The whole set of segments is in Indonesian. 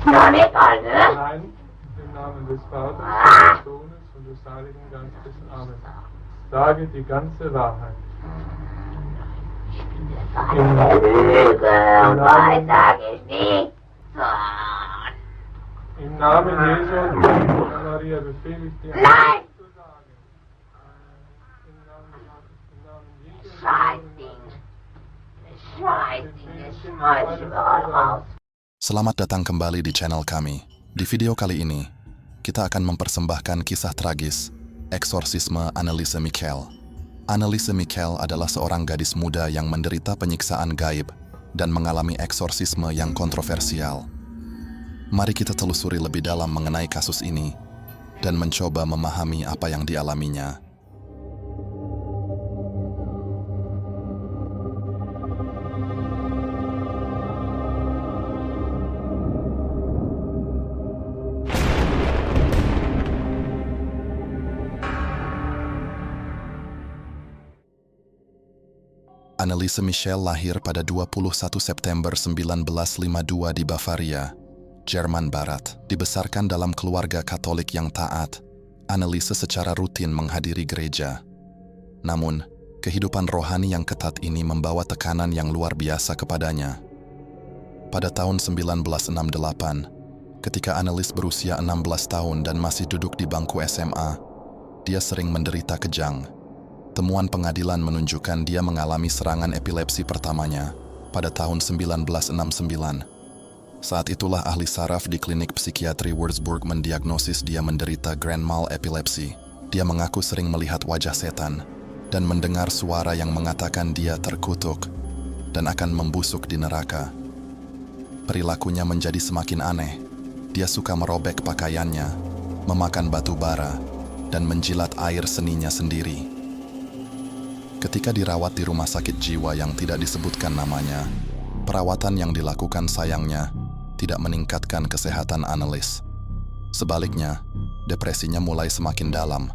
Noch nicht alle? Nein, im Namen des Vaters und des Sohnes und des Heiligen Geistes. Amen. Sage die ganze Wahrheit. Von der Lüge und Wahrheit sage ich nichts. Im Namen Jesu und der Maria befehle ich dir, Nein! zu sagen. Im Namen Jesu. Scheißding. Scheißding, das schmeiß ich überall raus. Selamat datang kembali di channel kami. Di video kali ini, kita akan mempersembahkan kisah tragis, eksorsisme Anneliese Michel. Anneliese Michel adalah seorang gadis muda yang menderita penyiksaan gaib dan mengalami eksorsisme yang kontroversial. Mari kita telusuri lebih dalam mengenai kasus ini dan mencoba memahami apa yang dialaminya. Anneliese Michel lahir pada 21 September 1952 di Bavaria, Jerman Barat. Dibesarkan dalam keluarga Katolik yang taat, Anneliese secara rutin menghadiri gereja. Namun, kehidupan rohani yang ketat ini membawa tekanan yang luar biasa kepadanya. Pada tahun 1968, ketika Anneliese berusia 16 tahun dan masih duduk di bangku SMA, dia sering menderita kejang. Temuan pengadilan menunjukkan dia mengalami serangan epilepsi pertamanya pada tahun 1969. Saat itulah ahli saraf di klinik psikiatri Würzburg mendiagnosis dia menderita grand mal epilepsi. Dia mengaku sering melihat wajah setan dan mendengar suara yang mengatakan dia terkutuk dan akan membusuk di neraka. Perilakunya menjadi semakin aneh. Dia suka merobek pakaiannya, memakan batu bara, dan menjilat air seninya sendiri. Ketika dirawat di rumah sakit jiwa yang tidak disebutkan namanya, perawatan yang dilakukan sayangnya tidak meningkatkan kesehatan Anneliese. Sebaliknya, depresinya mulai semakin dalam.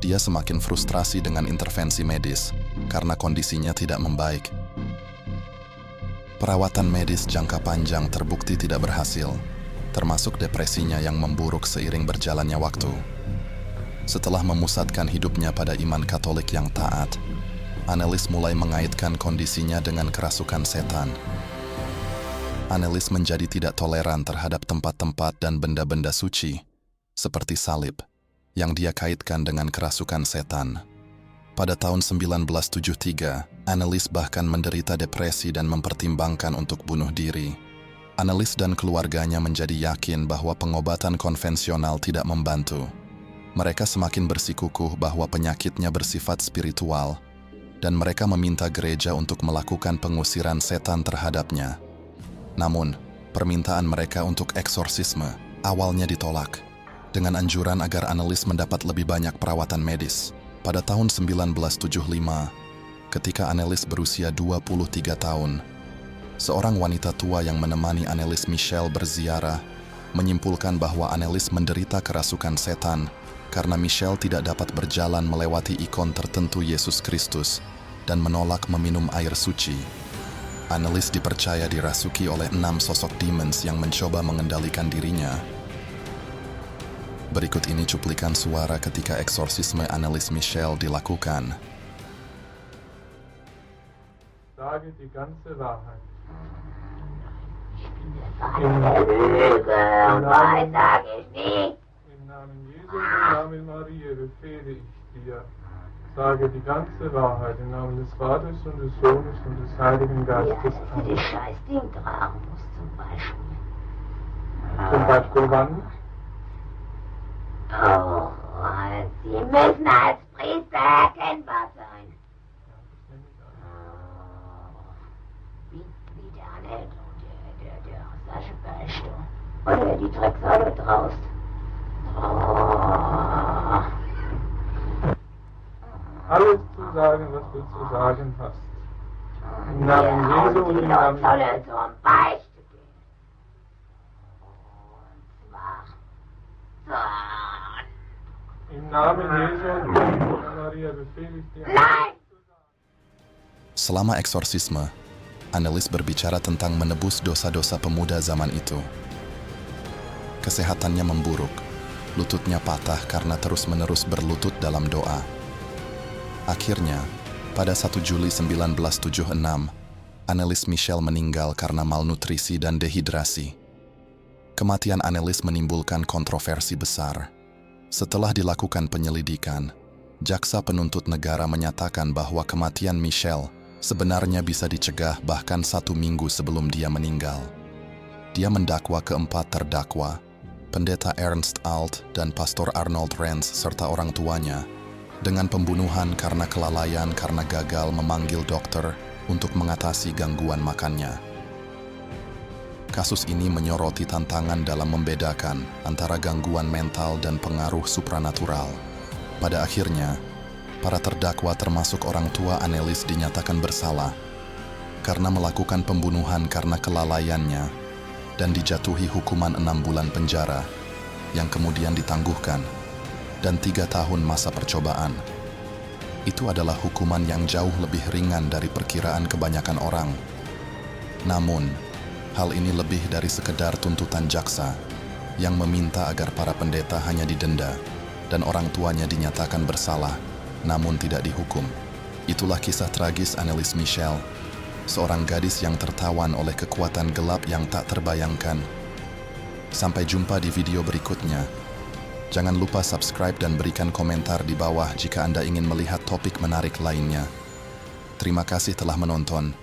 Dia semakin frustrasi dengan intervensi medis karena kondisinya tidak membaik. Perawatan medis jangka panjang terbukti tidak berhasil, termasuk depresinya yang memburuk seiring berjalannya waktu. Setelah memusatkan hidupnya pada iman Katolik yang taat, Anneliese mulai mengaitkan kondisinya dengan kerasukan setan. Anneliese menjadi tidak toleran terhadap tempat-tempat dan benda-benda suci, seperti salib, yang dia kaitkan dengan kerasukan setan. Pada tahun 1973, Anneliese bahkan menderita depresi dan mempertimbangkan untuk bunuh diri. Anneliese dan keluarganya menjadi yakin bahwa pengobatan konvensional tidak membantu. Mereka semakin bersikukuh bahwa penyakitnya bersifat spiritual, dan mereka meminta gereja untuk melakukan pengusiran setan terhadapnya. Namun, permintaan mereka untuk eksorsisme awalnya ditolak, dengan anjuran agar Anneliese mendapat lebih banyak perawatan medis. Pada tahun 1975, ketika Anneliese berusia 23 tahun, seorang wanita tua yang menemani Anneliese Michel berziarah menyimpulkan bahwa Anneliese menderita kerasukan setan karena Michel tidak dapat berjalan melewati ikon tertentu Yesus Kristus dan menolak meminum air suci. Anneliese dipercaya dirasuki oleh 6 sosok demons yang mencoba mengendalikan dirinya. Berikut ini cuplikan suara ketika eksorsisme Anneliese Michel dilakukan. Sage die ganze Wahrheit. Von der Lüge und Wahrheit sage ich nichts. Im Namen Jesu und im Namen Maria befehle ich dir, sage die ganze Wahrheit im Namen des Vaters und des Sohnes und des Heiligen Geistes. Ja, die Scheißding tragen muss zum Beispiel. Zum Beispiel wann? Oh, Sie müssen als Priester erkennbar sein. Wie der Annette und der Aschenbeichte. Oder die Drecksau da draußen. Oh. Alles zu sagen, was du zu sagen hast. Im Namen Jesu und im Namen... Soll zum Beichte gehen. Und zwar... Im Namen Jesu und der Maria befehle ich dir... Nein! Selama eksorsisme, Anneliese berbicara tentang menebus dosa-dosa pemuda zaman itu. Kesehatannya memburuk. Lututnya patah karena terus-menerus berlutut dalam doa. Akhirnya, pada 1 Juli 1976, Annelies Michel meninggal karena malnutrisi dan dehidrasi. Kematian Annelies menimbulkan kontroversi besar. Setelah dilakukan penyelidikan, jaksa penuntut negara menyatakan bahwa kematian Michel sebenarnya bisa dicegah bahkan 1 minggu sebelum dia meninggal. Dia mendakwa keempat terdakwa, Pendeta Ernst Alt dan Pastor Arnold Renz serta orang tuanya, dengan pembunuhan karena kelalaian karena gagal memanggil dokter untuk mengatasi gangguan makannya. Kasus ini menyoroti tantangan dalam membedakan antara gangguan mental dan pengaruh supranatural. Pada akhirnya, para terdakwa termasuk orang tua Annelies dinyatakan bersalah karena melakukan pembunuhan karena kelalaiannya dan dijatuhi hukuman 6 bulan penjara yang kemudian ditangguhkan dan 3 tahun masa percobaan. Itu adalah hukuman yang jauh lebih ringan dari perkiraan kebanyakan orang. Namun, hal ini lebih dari sekedar tuntutan jaksa yang meminta agar para pendeta hanya didenda dan orang tuanya dinyatakan bersalah namun tidak dihukum. Itulah kisah tragis Annelies Michel, seorang gadis yang tertawan oleh kekuatan gelap yang tak terbayangkan. Sampai jumpa di video berikutnya. Jangan lupa subscribe dan berikan komentar di bawah jika Anda ingin melihat topik menarik lainnya. Terima kasih telah menonton.